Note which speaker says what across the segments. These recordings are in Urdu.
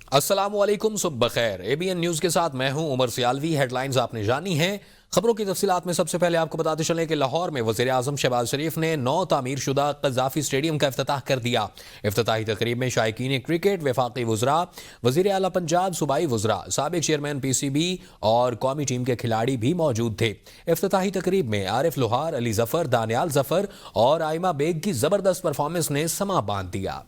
Speaker 1: السلام علیکم، صبح بخیر۔ ABN نیوز کے ساتھ میں ہوں عمر سیالوی۔ ہیڈ لائنز آپ نے جانی ہیں۔ خبروں کی تفصیلات میں سب سے پہلے آپ کو بتاتے چلیں کہ لاہور میں وزیر اعظم شہباز شریف نے نو تعمیر شدہ قذافی اسٹیڈیم کا افتتاح کر دیا۔ افتتاحی تقریب میں شائقین کرکٹ، وفاقی وزراء، وزیر اعلیٰ پنجاب، صوبائی وزراء، سابق چیئرمین PCB اور قومی ٹیم کے کھلاڑی بھی موجود تھے۔ افتتاحی تقریب میں عارف لوہار، علی ظفر، دانیال ظفر اور آئمہ بیگ کی زبردست پرفارمنس نے سما باندھ دیا۔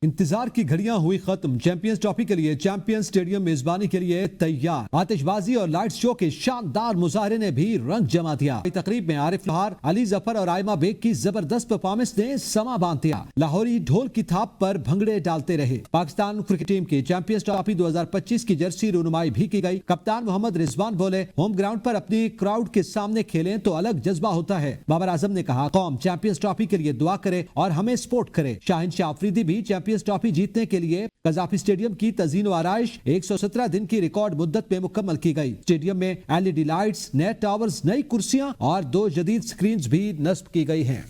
Speaker 2: انتظار کی گھڑیاں ہوئی ختم۔ چیمپئنز ٹرافی کے لیے چیمپئنز اسٹیڈیم میزبانی کے لیے تیار۔ آتش بازی اور لائٹ شو کے شاندار مظاہرے نے بھی رنگ جما دیا۔ تقریب میں عارف لوہار، علی ظفر اور آئمہ بیگ کی زبردست پرفارمنس نے سما باندھ دیا۔ لاہوری ڈھول کی تھاپ پر بھنگڑے ڈالتے رہے۔ پاکستان کرکٹ ٹیم کی چیمپئنز ٹرافی 2025 کی جرسی رونمائی بھی کی گئی۔ کپتان محمد رضوان بولے، ہوم گراؤنڈ پر اپنی کراؤڈ کے سامنے کھیلیں تو الگ جذبہ ہوتا ہے۔ بابر اعظم نے کہا، قوم چیمپئنز ٹرافی کے لیے دعا کرے اور ہمیں سپورٹ کرے۔ شاہین شاہ آفریدی بھی چیمپئنز ٹرافی جیتنے کے لیے قذافی اسٹیڈیم کی تزئین و آرائش 117 دن کی ریکارڈ مدت میں مکمل کی گئی۔ اسٹیڈیم میں LED لائٹس، نئے ٹاورز، نئی کرسیاں اور 2 جدید سکرینز بھی نصب کی گئی ہیں۔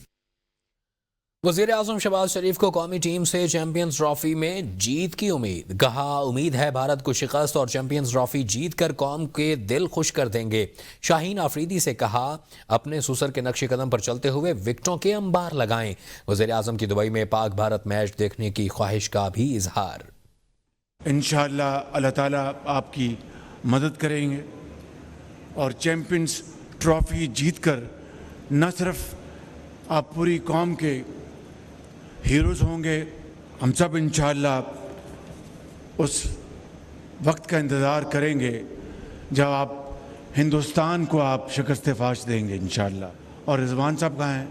Speaker 1: وزیر اعظم شہباز شریف کو قومی ٹیم سے چیمپئنز ٹرافی میں جیت کی امید۔ کہا، امید ہے بھارت کو شکست اور چیمپئنز ٹرافی جیت کر قوم کے دل خوش کر دیں گے۔ شاہین آفریدی سے کہا، اپنے سسر کے نقش قدم پر چلتے ہوئے وکٹوں کے انبار لگائیں۔ وزیر اعظم کی دبئی میں پاک بھارت میچ دیکھنے کی خواہش کا بھی اظہار۔
Speaker 3: انشاءاللہ اللہ تعالیٰ آپ کی مدد کریں گے اور چیمپئنز ٹرافی جیت کر نہ صرف آپ پوری قوم کے ہیروز ہوں گے، ہم سب انشاءاللہ اس وقت کا انتظار کریں گے جب آپ ہندوستان کو آپ شکست فاش دیں گے انشاءاللہ۔ اور رضوان صاحب کہاں ہیں؟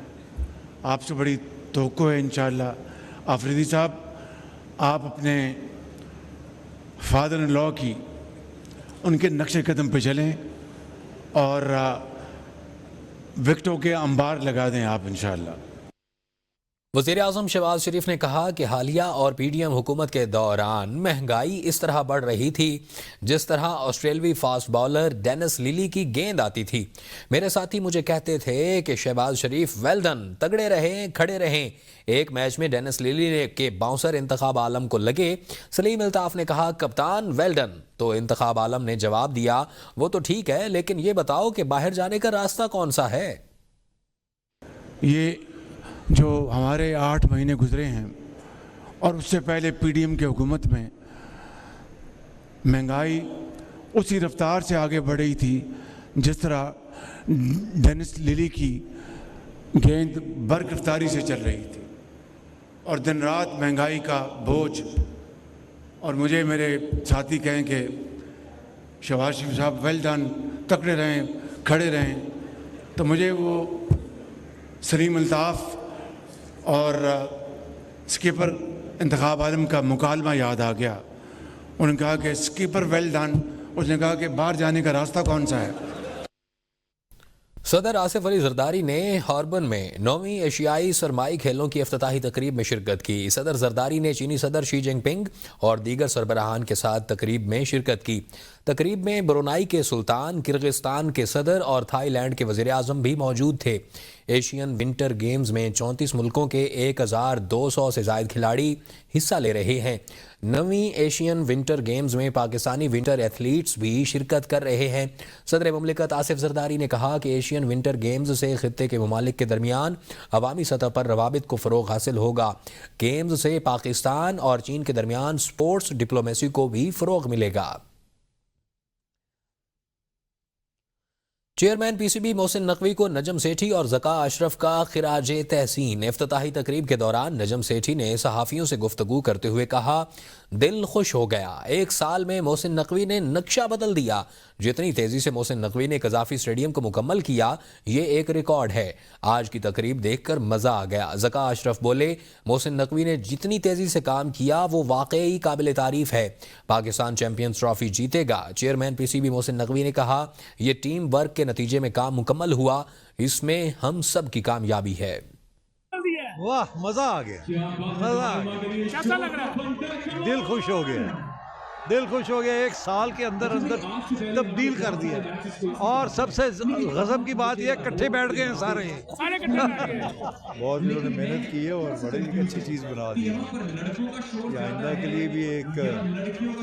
Speaker 3: آپ سے بڑی توقع ہے انشاءاللہ۔ آفریدی صاحب، آپ اپنے فادر ان لا کی ان کے نقش قدم پہ چلیں اور وکٹوں کے انبار لگا دیں آپ انشاءاللہ۔
Speaker 1: وزیر اعظم شہباز شریف نے کہا کہ حالیہ اور PDM حکومت کے دوران مہنگائی اس طرح بڑھ رہی تھی جس طرح آسٹریلوی فاسٹ بالر ڈینس لیلی کی گیند آتی تھی۔ میرے ساتھی مجھے کہتے تھے کہ شہباز شریف ویل ڈن، تگڑے رہیں، کھڑے رہیں۔ ایک میچ میں ڈینس لیلی کے باؤنسر انتخاب عالم کو لگے۔ سلیم الطاف نے کہا، کپتان ویل ڈن۔ تو انتخاب عالم نے جواب دیا، وہ تو ٹھیک ہے لیکن یہ بتاؤ کہ باہر جانے کا راستہ کون سا ہے؟
Speaker 3: یہ جو ہمارے 8 مہینے گزرے ہیں اور اس سے پہلے PDM کے حکومت میں مہنگائی اسی رفتار سے آگے بڑھ رہی تھی جس طرح ڈینس لیلی کی گیند برق رفتاری سے چل رہی تھی، اور دن رات مہنگائی کا بوجھ۔ اور مجھے میرے ساتھی کہیں کہ شہباز شریف صاحب ویل ڈن، تکڑے رہیں، کھڑے رہیں، تو مجھے وہ سلیم الطاف اور سکیپر انتخاب عالم کا مکالمہ یاد آ گیا۔ انہوں نے کہا کہ سکیپر ویل ڈن، اس نے کہا کہ باہر جانے کا راستہ کون سا ہے؟
Speaker 1: صدر آصف علی زرداری نے ہاربن میں 9ویں ایشیائی سرمائی کھیلوں کی افتتاحی تقریب میں شرکت کی۔ صدر زرداری نے چینی صدر شی جن پنگ اور دیگر سربراہان کے ساتھ تقریب میں شرکت کی۔ تقریب میں برونائی کے سلطان، کرغزستان کے صدر اور تھائی لینڈ کے وزیر اعظم بھی موجود تھے۔ ایشین ونٹر گیمز میں 34 ملکوں کے 1200 سے زائد کھلاڑی حصہ لے رہے ہیں۔ 9ویں ایشین ونٹر گیمز میں پاکستانی ونٹر ایتھلیٹس بھی شرکت کر رہے ہیں۔ صدر مملکت آصف زرداری نے کہا کہ ایشین ونٹر گیمز سے خطے کے ممالک کے درمیان عوامی سطح پر روابط کو فروغ حاصل ہوگا۔ گیمز سے پاکستان اور چین کے درمیان سپورٹس ڈپلومیسی کو بھی فروغ ملے گا۔ چیئرمین PCB محسن نقوی کو نجم سیٹھی اور ذکا اشرف کا خراج تحسین۔ افتتاحی تقریب کے دوران نجم سیٹھی نے صحافیوں سے گفتگو کرتے ہوئے کہا، دل خوش ہو گیا، 1 سال میں محسن نقوی نے نقشہ بدل دیا۔ جتنی تیزی سے محسن نقوی نے قذافی اسٹیڈیم کو مکمل کیا، یہ ایک ریکارڈ ہے۔ آج کی تقریب دیکھ کر مزہ آ گیا۔ ذکا اشرف بولے، محسن نقوی نے جتنی تیزی سے کام کیا وہ واقعی قابل تعریف ہے۔ پاکستان چیمپئنز ٹرافی جیتے گا۔ چیئرمین PCB محسن نقوی نے کہا، یہ ٹیم ورک کے نتیجے میں کام مکمل ہوا، اس میں ہم سب کی کامیابی ہے۔
Speaker 4: واہ، مزہ آ گیا، مزہ آ گیا،
Speaker 5: کیسا لگ رہا ہے؟
Speaker 4: دل خوش ہو گیا۔ دل خوش ہو گیا، 1 سال کے اندر تبدیل کر دیا. اور سب سے غضب کی بات یہ اکٹھے بیٹھ گئے ہیں سارے.
Speaker 5: بہت انہوں نے محنت کی ہے اور بڑے ایک اچھی چیز بنا دی ہے. یہ آئندہ کے لیے بھی ایک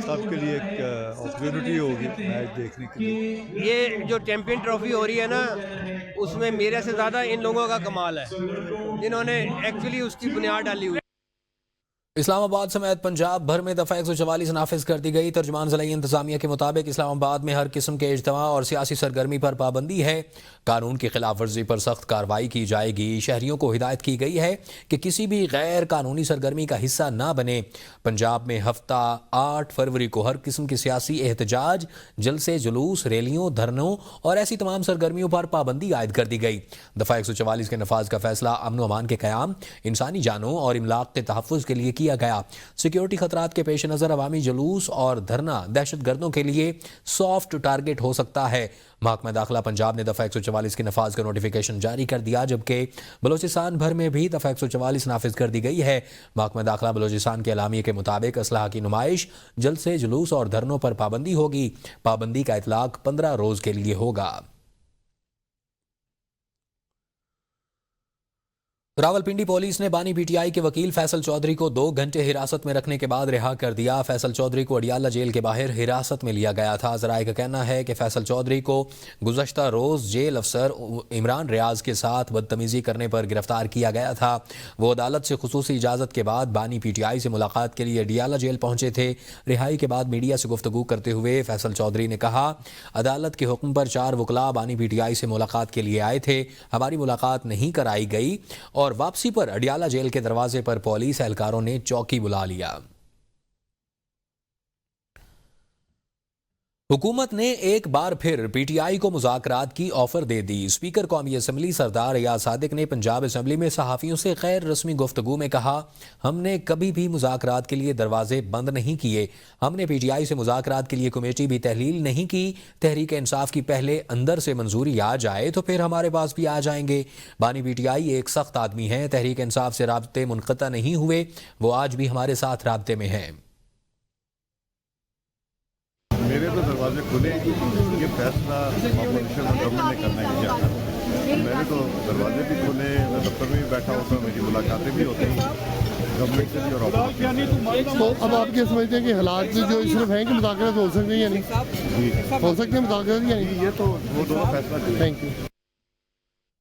Speaker 5: سب کے لیے ایک اپرچونٹی ہوگی میچ دیکھنے کے لیے.
Speaker 6: یہ جو چیمپئن ٹرافی ہو رہی ہے نا، اس میں میرے سے زیادہ ان لوگوں کا کمال ہے جنہوں نے ایکچولی اس کی بنیاد ڈالی ہوئی.
Speaker 1: اسلام آباد سمیت پنجاب بھر میں دفعہ 144 نافذ کر دی گئی. ترجمان ضلعی انتظامیہ کے مطابق اسلام آباد میں ہر قسم کے اجتماع اور سیاسی سرگرمی پر پابندی ہے. قانون کی خلاف ورزی پر سخت کارروائی کی جائے گی. شہریوں کو ہدایت کی گئی ہے کہ کسی بھی غیر قانونی سرگرمی کا حصہ نہ بنے. پنجاب میں ہفتہ 8 فروری کو ہر قسم کی سیاسی احتجاج، جلسے، جلوس، ریلیوں، دھرنوں اور ایسی تمام سرگرمیوں پر پابندی عائد کر دی گئی. دفعہ 144 کے نفاذ کا فیصلہ امن و امان کے قیام، انسانی جانوں اور املاک کے تحفظ کے لیے کیا گیا. سیکیورٹی خطرات کے پیش نظر عوامی جلوس اور دھرنا دہشت گردوں کے لیے سافٹ ٹارگٹ ہو سکتا ہے. محکمہ داخلہ پنجاب نے دفعہ 144 کے نفاذ کا نوٹیفیکیشن جاری کر دیا، جبکہ بلوچستان بھر میں بھی دفعہ 144 نافذ کر دی گئی ہے. محکمہ داخلہ بلوچستان کے اعلامیے کے مطابق اسلحہ کی نمائش، جلسے، جلوس اور دھرنوں پر پابندی ہوگی. پابندی کا اطلاق 15 روز کے لیے ہوگا. راولپنڈی پولیس نے بانی پی ٹی آئی کے وکیل فیصل چودھری کو 2 گھنٹے حراست میں رکھنے کے بعد رہا کر دیا. فیصل چودھری کو اڈیالہ جیل کے باہر حراست میں لیا گیا تھا. ذرائع کا کہنا ہے کہ فیصل چودھری کو گزشتہ روز جیل افسر عمران ریاض کے ساتھ بدتمیزی کرنے پر گرفتار کیا گیا تھا. وہ عدالت سے خصوصی اجازت کے بعد بانی پی ٹی آئی سے ملاقات کے لیے اڈیالہ جیل پہنچے تھے. رہائی کے بعد میڈیا سے گفتگو کرتے ہوئے فیصل چودھری نے کہا، عدالت کے حکم پر 4 وکلاء بانی پی ٹی آئی سے ملاقات کے لیے آئے تھے. ہماری ملاقات نہیں کرائی گئی اور واپسی پر اڈیالہ جیل کے دروازے پر پولیس اہلکاروں نے چوکی بلا لیا. حکومت نے ایک بار پھر پی ٹی آئی کو مذاکرات کی آفر دے دی. اسپیکر قومی اسمبلی سردار ریاض صادق نے پنجاب اسمبلی میں صحافیوں سے غیر رسمی گفتگو میں کہا، ہم نے کبھی بھی مذاکرات کے لیے دروازے بند نہیں کیے. ہم نے پی ٹی آئی سے مذاکرات کے لیے کمیٹی بھی تحلیل نہیں کی. تحریک انصاف کی پہلے اندر سے منظوری آ جائے تو پھر ہمارے پاس بھی آ جائیں گے. بانی پی ٹی آئی ایک سخت آدمی ہے. تحریک انصاف سے رابطے منقطع نہیں ہوئے. وہ آج بھی ہمارے ساتھ رابطے میں ہیں.
Speaker 5: میرے تو دروازے کھلے ہیں، یہ فیصلہ اپوزیشن اور گورنمنٹ نے کرنا ہی چاہتا. میرے تو دروازے بھی کھلے، میں دفتر میں بھی بیٹھا ہوتا ہوں، میری ملاقاتیں بھی ہوتی ہیں گورنمنٹ سے بھی اور اپوزیشن.
Speaker 7: تو اب آپ کیا سمجھتے ہیں کہ حالات جو صرف ہیں کہ مذاکرات ہو سکتے ہیں یا نہیں ہو سکتے ہیں مذاکرات یا نہیں؟
Speaker 5: یہ تو وہ دونوں فیصلہ کریں.
Speaker 7: Thank you.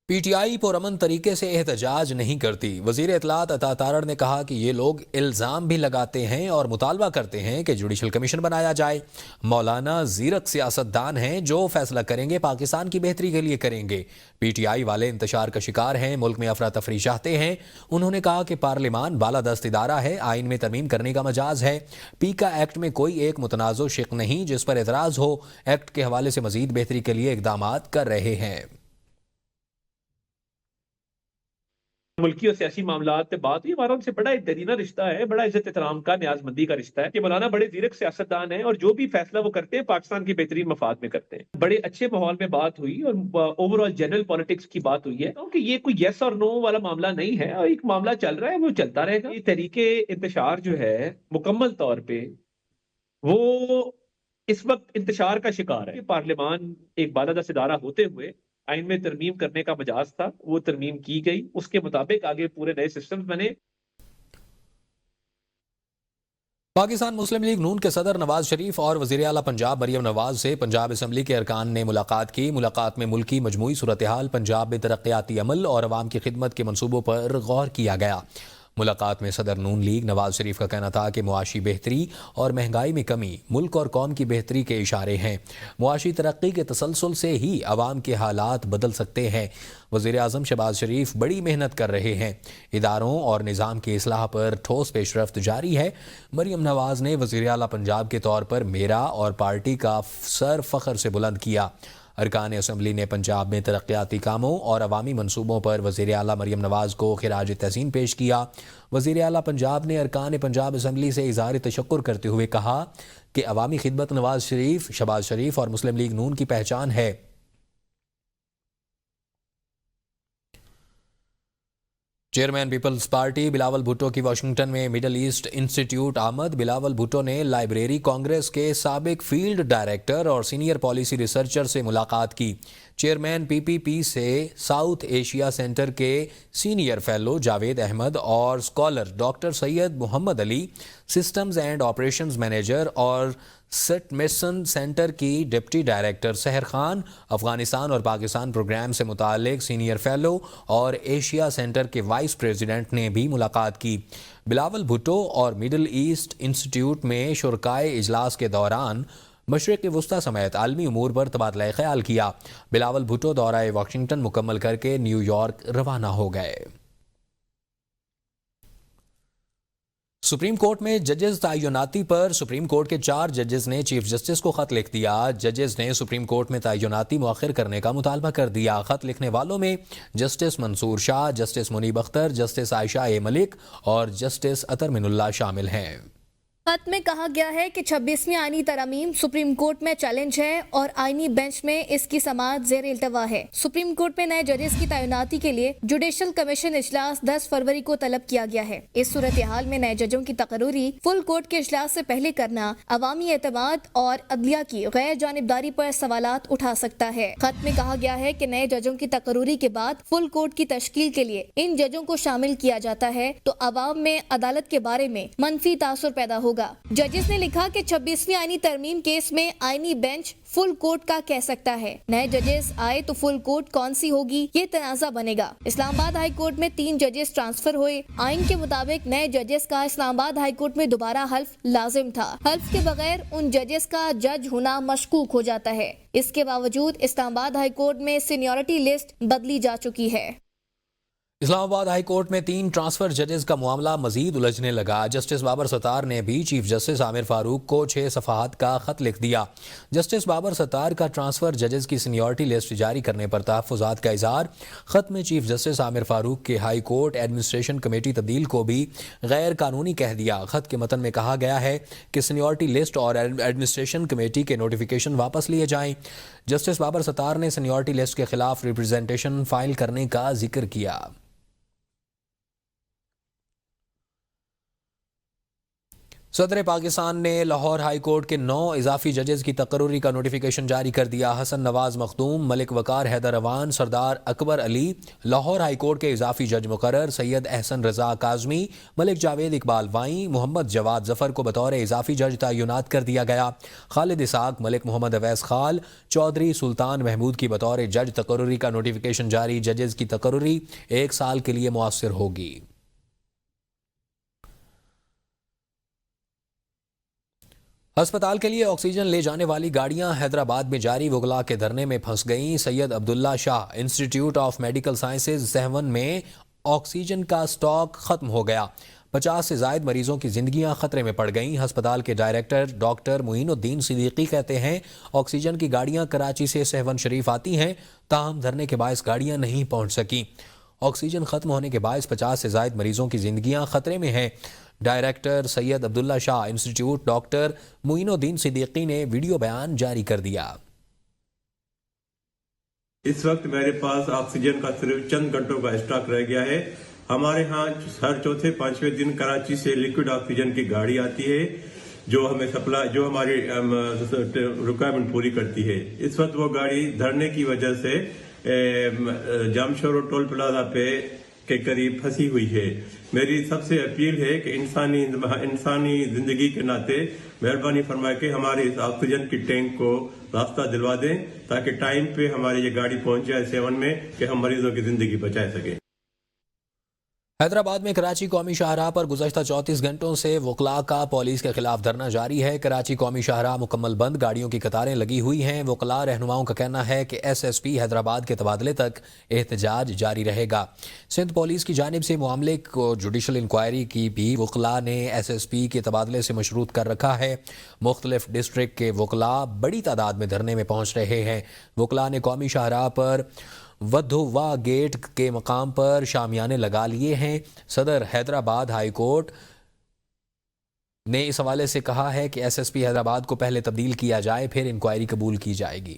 Speaker 1: P T I پرامن طریقے سے احتجاج نہیں کرتی. وزیر اطلاعات عطا تارڑ نے کہا کہ یہ لوگ الزام بھی لگاتے ہیں اور مطالبہ کرتے ہیں کہ جوڈیشل کمیشن بنایا جائے. مولانا زیرک سیاستدان ہیں، جو فیصلہ کریں گے پاکستان کی بہتری کے لیے کریں گے. پی ٹی آئی والے انتشار کا شکار ہیں، ملک میں افراتفری چاہتے ہیں. انہوں نے کہا کہ پارلیمان بالادست ادارہ ہے، آئین میں ترمیم کرنے کا مجاز ہے. پیکا ایکٹ میں کوئی ایک متنازع شق نہیں جس پر اعتراض ہو. ایکٹ کے حوالے سے مزید بہتری کے لیے اقدامات کر رہے ہیں.
Speaker 8: ملکی اور سیاسی معاملات پہ بات ہوئی، ہمارا ان سے بڑا ایک درینہ رشتہ ہے، بڑا عزت احترام کا، نیاز مندی کا رشتہ ہے. کہ مولانا بڑے زیرک سیاستدان ہیں اور جو بھی فیصلہ وہ کرتے ہیں پاکستان کی بہترین مفاد میں کرتے ہیں. بڑے اچھے ماحول میں بات ہوئی اور اوور آل جنرل پالیٹکس کی بات ہوئی ہے، کیونکہ یہ کوئی یس اور نو والا معاملہ نہیں ہے، اور ایک معاملہ چل رہا ہے، وہ چلتا رہے گا. یہ تحریک انتشار جو ہے مکمل طور پہ وہ اس وقت انتشار کا شکار ہے. پارلیمان ایک بالادست ادارہ ہوتے ہوئے آئین میں ترمیم کرنے کا مجاز تھا، وہ ترمیم کی گئی، اس کے مطابق آگے پورے نئے سسٹم بنے.
Speaker 1: پاکستان مسلم لیگ نون کے صدر نواز شریف اور وزیر اعلیٰ پنجاب مریم نواز سے پنجاب اسمبلی کے ارکان نے ملاقات کی. ملاقات میں ملکی مجموعی صورتحال، پنجاب میں ترقیاتی عمل اور عوام کی خدمت کے منصوبوں پر غور کیا گیا. ملاقات میں صدر نون لیگ نواز شریف کا کہنا تھا کہ معاشی بہتری اور مہنگائی میں کمی ملک اور قوم کی بہتری کے اشارے ہیں. معاشی ترقی کے تسلسل سے ہی عوام کے حالات بدل سکتے ہیں. وزیر اعظم شہباز شریف بڑی محنت کر رہے ہیں. اداروں اور نظام کی اصلاح پر ٹھوس پیش رفت جاری ہے. مریم نواز نے وزیر اعلیٰ پنجاب کے طور پر میرا اور پارٹی کا سر فخر سے بلند کیا. ارکان اسمبلی نے پنجاب میں ترقیاتی کاموں اور عوامی منصوبوں پر وزیر اعلیٰ مریم نواز کو خراج تحسین پیش کیا. وزیر اعلیٰ پنجاب نے ارکان پنجاب اسمبلی سے اظہار تشکر کرتے ہوئے کہا کہ عوامی خدمت نواز شریف، شہباز شریف اور مسلم لیگ نون کی پہچان ہے. چیئرمین پیپلز پارٹی بلاول بھٹو کی واشنگٹن میں مڈل ایسٹ انسٹیٹیوٹ آمد. بلاول بھٹو نے لائبریری کانگریس کے سابق فیلڈ ڈائریکٹر اور سینئر پالیسی ریسرچر سے ملاقات کی. چیئرمین پی پی پی سے ساؤتھ ایشیا سینٹر کے سینئر فیلو جاوید احمد اور scholar doctor Syed Muhammad Ali, systems and operations manager اور سٹ میسن سینٹر کی ڈپٹی ڈائریکٹر سحر خان، افغانستان اور پاکستان پروگرام سے متعلق سینئر فیلو اور ایشیا سینٹر کے وائس پریزیڈنٹ نے بھی ملاقات کی. بلاول بھٹو اور مڈل ایسٹ انسٹیٹیوٹ میں شرکائے اجلاس کے دوران مشرق وسطی سمیت عالمی امور پر تبادلہ خیال کیا. بلاول بھٹو دورہ واشنگٹن مکمل کر کے نیو یارک روانہ ہو گئے. سپریم کورٹ میں ججز تعیناتی پر سپریم کورٹ کے 4 ججز نے چیف جسٹس کو خط لکھ دیا. ججز نے سپریم کورٹ میں تعیناتی مؤخر کرنے کا مطالبہ کر دیا. خط لکھنے والوں میں جسٹس منصور شاہ، جسٹس منیب اختر، جسٹس عائشہ اے ملک اور جسٹس اطہر من اللہ شامل ہیں.
Speaker 9: خط میں کہا گیا ہے کہ 26ویں آئینی ترامیم سپریم کورٹ میں چیلنج ہے اور آئینی بینچ میں اس کی سماعت زیر التوا ہے. سپریم کورٹ میں نئے ججز کی تعیناتی کے لیے جوڈیشل کمیشن اجلاس 10 فروری کو طلب کیا گیا ہے. اس صورتحال میں نئے ججوں کی تقرری فل کورٹ کے اجلاس سے پہلے کرنا عوامی اعتماد اور عدلیہ کی غیر جانبداری پر سوالات اٹھا سکتا ہے. خط میں کہا گیا ہے کہ نئے ججوں کی تقرری کے بعد فل کورٹ کی تشکیل کے لیے ان ججوں کو شامل کیا جاتا ہے تو عوام میں عدالت کے بارے میں منفی تاثر پیدا ہوگا. ججز نے لکھا کہ 26ویں آئینی ترمیم کیس میں آئینی بینچ فل کورٹ کا کہہ سکتا ہے. نئے ججز آئے تو فل کورٹ کون سی ہوگی یہ تنازع بنے گا. اسلام آباد ہائی کورٹ میں 3 ججز ٹرانسفر ہوئے. آئین کے مطابق نئے ججز کا اسلام آباد ہائی کورٹ میں دوبارہ حلف لازم تھا. حلف کے بغیر ان ججز کا جج ہونا مشکوک ہو جاتا ہے. اس کے باوجود اسلام آباد ہائی کورٹ میں سینیورٹی لسٹ بدلی جا چکی ہے.
Speaker 1: اسلام آباد ہائی کورٹ میں 3 ٹرانسفر ججز کا معاملہ مزید الجھنے لگا. جسٹس بابر ستار نے بھی چیف جسٹس عامر فاروق کو 6 صفحات کا خط لکھ دیا. جسٹس بابر ستار کا ٹرانسفر ججز کی سینیورٹی لسٹ جاری کرنے پر تحفظات کا اظہار. خط میں چیف جسٹس عامر فاروق کے ہائی کورٹ ایڈمنسٹریشن کمیٹی تبدیل کو بھی غیر قانونی کہہ دیا. خط کے متن میں کہا گیا ہے کہ سینیورٹی لسٹ اور ایڈمنسٹریشن کمیٹی کے نوٹیفیکیشن واپس لیے جائیں. جسٹس بابر ستار نے سینیورٹی لسٹ کے خلاف ریپرزینٹیشن فائل کرنے کا ذکر کیا. صدر پاکستان نے لاہور ہائی کورٹ کے 9 اضافی ججز کی تقرری کا نوٹیفیکیشن جاری کر دیا. حسن نواز مخدوم، ملک وقار حیدر روان، سردار اکبر علی لاہور ہائی کورٹ کے اضافی جج مقرر. سید احسن رضا کاظمی، ملک جاوید اقبال وائیں، محمد جواد ظفر کو بطور اضافی جج تعینات کر دیا گیا. خالد اسحاق، ملک محمد اویس خال، چودھری سلطان محمود کی بطور جج تقرری کا نوٹیفیکیشن جاری. ججز کی تقرری 1 سال کے لیے مؤثر ہوگی. ہسپتال کے لیے آکسیجن لے جانے والی گاڑیاں حیدرآباد میں جاری وکلاء کے دھرنے میں پھنس گئیں. Syed Abdullah Shah institute of medical sciences Sehwan میں آکسیجن کا سٹاک ختم ہو گیا. 50 سے زائد مریضوں کی زندگیاں خطرے میں پڑ گئیں. ہسپتال کے ڈائریکٹر ڈاکٹر معین الدین صدیقی کہتے ہیں آکسیجن کی گاڑیاں کراچی سے سہون شریف آتی ہیں، تاہم دھرنے کے باعث گاڑیاں نہیں پہنچ سکیں. آکسیجن ختم ہونے کے باعث 50 سے زائد مریضوں کی زندگیاں خطرے میں ہیں. ڈائریکٹر سید عبداللہ شاہ انسٹیٹیوٹ ڈاکٹر معین الدین صدیقی نے ویڈیو بیان جاری کر دیا.
Speaker 10: اس وقت میرے پاس آکسیجن کا صرف چند گھنٹوں کا اسٹاک رہ گیا ہے. ہمارے ہاں ہر چوتھے 5ویں دن کراچی سے لیکوڈ آکسیجن کی گاڑی آتی ہے جو ہمیں سپلائی، جو ہماری ریکوائرمنٹ پوری کرتی ہے. اس وقت وہ گاڑی دھرنے کی وجہ سے جامشورو ٹول پلازا پہ کے قریب پھنسی ہوئی ہے. میری سب سے اپیل ہے کہ انسانی زندگی کے ناطے مہربانی فرمائے کہ ہمارے اس آکسیجن کی ٹینک کو راستہ دلوا دیں تاکہ ٹائم پہ ہماری یہ گاڑی پہنچ جائے سیون میں کہ ہم مریضوں کی زندگی بچا سکیں.
Speaker 1: حیدرآباد میں کراچی قومی شاہراہ پر گزشتہ 34 گھنٹوں سے وکلاء کا پولیس کے خلاف دھرنا جاری ہے. کراچی قومی شاہراہ مکمل بند، گاڑیوں کی قطاریں لگی ہوئی ہیں. وکلاء رہنماؤں کا کہنا ہے کہ ایس ایس پی حیدرآباد کے تبادلے تک احتجاج جاری رہے گا. سندھ پولیس کی جانب سے معاملے کو جوڈیشل انکوائری کی بھی وکلاء نے ایس ایس پی کے تبادلے سے مشروط کر رکھا ہے. مختلف ڈسٹرکٹ کے وکلاء بڑی تعداد میں دھرنے میں پہنچ رہے ہیں. وکلاء نے قومی شاہراہ پر ودھوا گیٹ کے مقام پر شامیانے لگا لیے ہیں. صدر حیدرآباد ہائی کورٹ نے اس حوالے سے کہا ہے کہ ایس ایس پی حیدرآباد کو پہلے تبدیل کیا جائے، پھر انکوائری قبول کی جائے گی.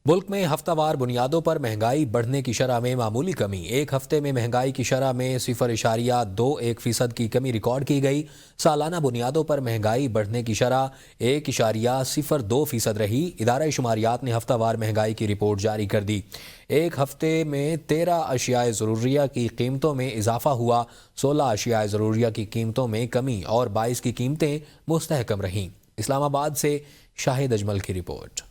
Speaker 1: ملک میں ہفتہ وار بنیادوں پر مہنگائی بڑھنے کی شرح میں معمولی کمی، ایک ہفتے میں مہنگائی کی شرح میں 0.21% کی کمی ریکارڈ کی گئی۔ سالانہ بنیادوں پر مہنگائی بڑھنے کی شرح 1.02% رہی۔ ادارہ شماریات نے ہفتہ وار مہنگائی کی رپورٹ جاری کر دی۔ ایک ہفتے میں 13 اشیاء ضروریہ کی قیمتوں میں اضافہ ہوا، 16 اشیاء ضروریہ کی قیمتوں میں کمی اور 22 کی قیمتیں مستحکم رہیں۔ اسلام آباد سے شاہد اجمل کی رپورٹ۔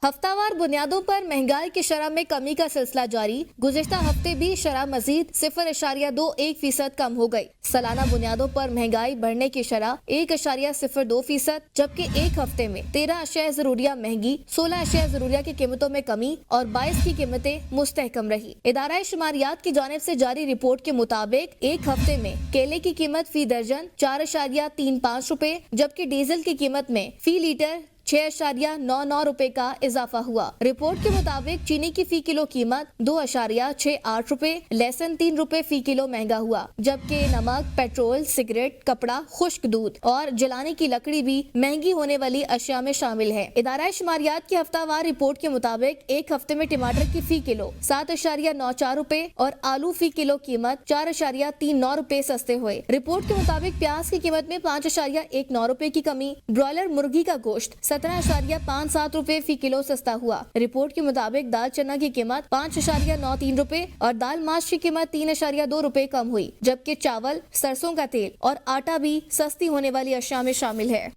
Speaker 9: ہفتہ وار بنیادوں پر مہنگائی کی شرح میں کمی کا سلسلہ جاری۔ گزشتہ ہفتے بھی شرح مزید 0.21% کم ہو گئی۔ سالانہ بنیادوں پر مہنگائی بڑھنے کی شرح 1.02%، جبکہ ایک ہفتے میں 13 اشیاء ضروریہ مہنگی، 16 اشیاء ضروریہ کی قیمتوں میں کمی اور 22 کی قیمتیں مستحکم رہی۔ ادارہ شماریات کی جانب سے جاری رپورٹ کے مطابق ایک ہفتے میں کیلے کی قیمت فی درجن 4.35 روپے، جبکہ ڈیزل کی قیمت میں فی لیٹر 6.99 روپے کا اضافہ ہوا۔ رپورٹ کے مطابق چینی کی فی کلو قیمت 2.68 روپے، لہسن 3 روپے فی کلو مہنگا ہوا، جبکہ نمک، پیٹرول، سگریٹ، کپڑا، خشک دودھ اور جلانے کی لکڑی بھی مہنگی ہونے والی اشیاء میں شامل ہے۔ ادارہ شماریات کی ہفتہ وار رپورٹ کے مطابق ایک ہفتے میں ٹماٹر کی فی کلو 7.94 روپے اور آلو فی کلو قیمت 4.39 روپے سستے ہوئے۔ رپورٹ کے مطابق پیاز کی قیمت میں 5.19 روپے کی کمی، برائلر مرغی کا گوشت 17.57 روپے فی کلو سستا ہوا۔ رپورٹ کے مطابق دال چنا کی قیمت 5.93 روپے اور دال ماش کی قیمت 3.2 روپے کم ہوئی، جبکہ چاول، سرسوں کا تیل اور آٹا بھی سستی ہونے والی اشیاء میں شامل ہے۔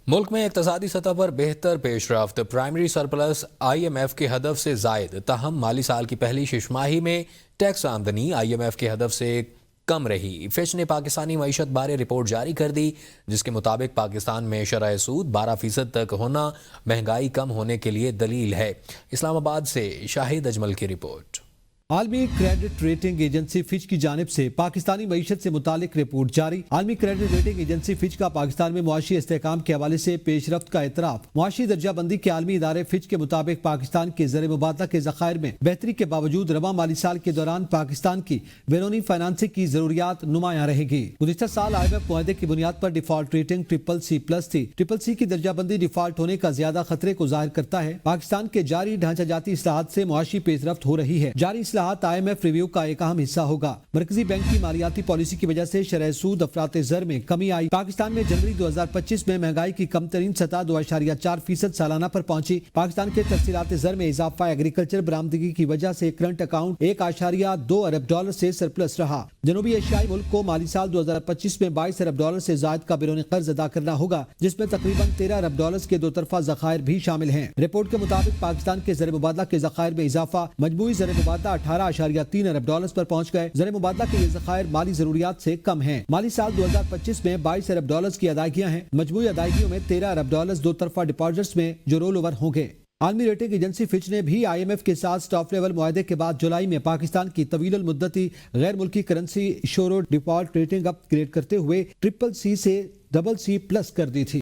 Speaker 1: ملک میں اقتصادی سطح پر بہتر پیش رفت، پرائمری سرپلس IMF کے ہدف سے زائد، تاہم مالی سال کی پہلی شش ماہی میں ٹیکس آمدنی IMF کے ہدف سے کم رہی۔ فچ نے پاکستانی معیشت بارے رپورٹ جاری کر دی، جس کے مطابق پاکستان میں شرح سود 12% تک ہونا مہنگائی کم ہونے کے لیے دلیل ہے۔ اسلام آباد سے شاہد اجمل کی رپورٹ۔
Speaker 2: عالمی کریڈٹ ریٹنگ ایجنسی فچ کی جانب سے پاکستانی معیشت سے متعلق رپورٹ جاری۔ عالمی کریڈٹ ریٹنگ ایجنسی فچ کا پاکستان میں معاشی استحکام کے حوالے سے پیش رفت کا اعتراف۔ معاشی درجہ بندی کے عالمی ادارے فچ کے مطابق پاکستان کے زر مبادلہ کے ذخائر میں بہتری کے باوجود رواں مالی سال کے دوران پاکستان کی بیرونی فائنانسنگ کی ضروریات نمایاں رہے گی۔ گزشتہ سال IMF معاہدے کی بنیاد پر ڈیفالٹ ریٹنگ CCC+ تھی۔ CCC کی درجہ بندی ڈیفالٹ ہونے کا زیادہ خطرے کو ظاہر کرتا ہے۔ پاکستان کے جاری ڈھانچہ جاتی اصلاحات سے معاشی پیش رفت ہو رہی ہے۔ جاری اصلاحات IMF ریویو کا ایک اہم حصہ ہوگا۔ مرکزی بینک کی مالیاتی پالیسی کی وجہ سے شرح سود افراط زر میں کمی آئی۔ پاکستان میں جنوری 2025 میں مہنگائی کی کم ترین سطح 2.4% سالانہ پر پہنچی۔ پاکستان کے ترسیلات زر میں اضافہ ایگریکلچر برآمدگی کی وجہ سے کرنٹ اکاؤنٹ $1.2 ارب سے سرپلس رہا۔ جنوبی ایشیائی ملک کو مالی سال 2025 میں $22 ارب سے زائد کا بیرونی قرض ادا کرنا ہوگا، جس میں تقریباً $13 ارب کے دو طرفہ ذخائر بھی شامل ہیں۔ رپورٹ کے مطابق پاکستان کے زر مبادلہ کے ذخائر میں اضافہ، مجموعی زر مبادلہ $18.3 ارب پر پہنچ گئے۔ زر مبادلہ کے یہ ذخائر مالی ضروریات سے کم ہیں۔ مالی سال 2025 میں $22 ارب کی ادائیگیاں ہیں۔ مجموعی ادائیگیوں میں $13 ارب دو طرفہ ڈپازٹس میں جو رول اوور ہوں گے۔ عالمی ریٹنگ ایجنسی فچ نے بھی IMF کے ساتھ سٹاف لیول معاہدے کے بعد جولائی میں پاکستان کی طویل المدتی غیر ملکی کرنسی ایشورڈ ڈیفالٹ ریٹنگ اپ گریڈ کرتے ہوئے CCC سے CC+ کر دی تھی۔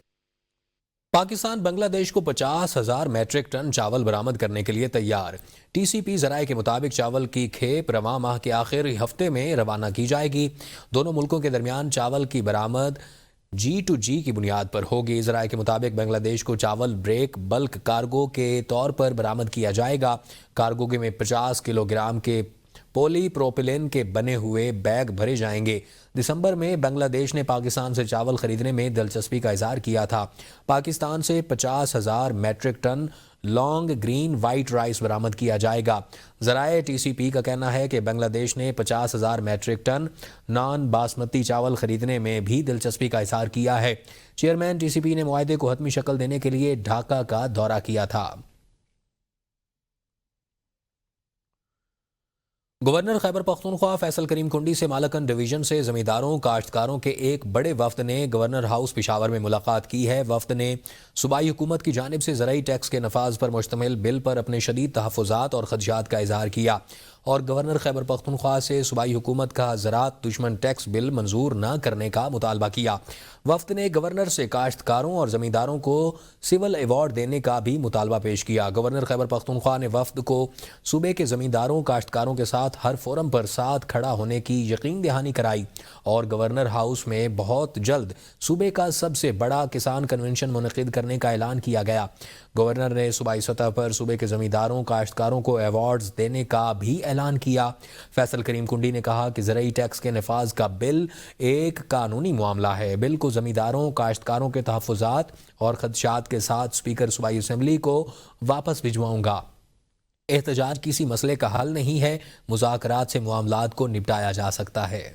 Speaker 1: پاکستان بنگلہ دیش کو 50,000 میٹرک ٹن چاول برآمد کرنے کے لیے تیار۔ TCP ذرائع کے مطابق چاول کی کھیپ رواں ماہ کے آخری ہفتے میں روانہ کی جائے گی۔ دونوں ملکوں کے درمیان چاول کی برآمد G2G کی بنیاد پر ہوگی۔ ذرائع کے مطابق بنگلہ دیش کو چاول بریک بلک کارگو کے طور پر برآمد کیا جائے گا۔ کارگو میں 50 کلو گرام کے پولی پروپیلن کے بنے ہوئے بیگ بھرے جائیں گے۔ دسمبر میں بنگلہ دیش نے پاکستان سے چاول خریدنے میں دلچسپی کا اظہار کیا تھا۔ پاکستان سے 50,000 metric ton long grain white rice برآمد کیا جائے گا۔ ذرائع TCP کا کہنا ہے کہ بنگلہ دیش نے 50,000 میٹرک ٹن نان باسمتی چاول خریدنے میں بھی دلچسپی کا اظہار کیا ہے۔ چیئرمین TCP نے معاہدے کو حتمی شکل دینے کے لیے ڈھاکہ کا دورہ کیا تھا۔ گورنر خیبر پختونخوا فیصل کریم کنڈی سے مالکن ڈویژن سے زمینداروں کاشتکاروں کے ایک بڑے وفد نے گورنر ہاؤس پشاور میں ملاقات کی ہے۔ وفد نے صوبائی حکومت کی جانب سے زرعی ٹیکس کے نفاذ پر مشتمل بل پر اپنے شدید تحفظات اور خدشات کا اظہار کیا۔ اور گورنر خیبر پختونخوا سے صوبائی حکومت کا زراعت دشمن ٹیکس بل منظور نہ کرنے کا مطالبہ کیا۔ وفد نے گورنر سے کاشتکاروں اور زمینداروں کو سول ایوارڈ دینے کا بھی مطالبہ پیش کیا۔ گورنر خیبر پختونخوا نے وفد کو صوبے کے زمینداروں کاشتکاروں کے ساتھ ہر فورم پر ساتھ کھڑا ہونے کی یقین دہانی کرائی اور گورنر ہاؤس میں بہت جلد صوبے کا سب سے بڑا کسان کنونشن منعقد کرنے کا اعلان کیا گیا۔ گورنر نے صوبائی سطح پر صوبے کے زمینداروں کاشتکاروں کو ایوارڈز دینے کا بھی اعلان کیا۔ فیصل کریم کنڈی نے کہا کہ زرعی ٹیکس کے نفاذ کا بل ایک قانونی معاملہ ہے۔ بل کو زمینداروں کاشتکاروں کے تحفظات اور خدشات کے ساتھ اسپیکر صوبائی اسمبلی کو واپس بھجواؤں گا۔ احتجاج کسی مسئلے کا حل نہیں ہے، مذاکرات سے معاملات کو نپٹایا جا سکتا ہے۔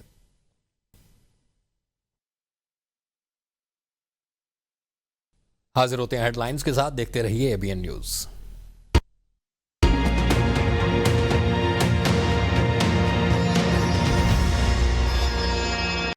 Speaker 1: حاضر ہوتے ہیں ہیڈ لائنز کے ساتھ، دیکھتے رہیے ABN نیوز۔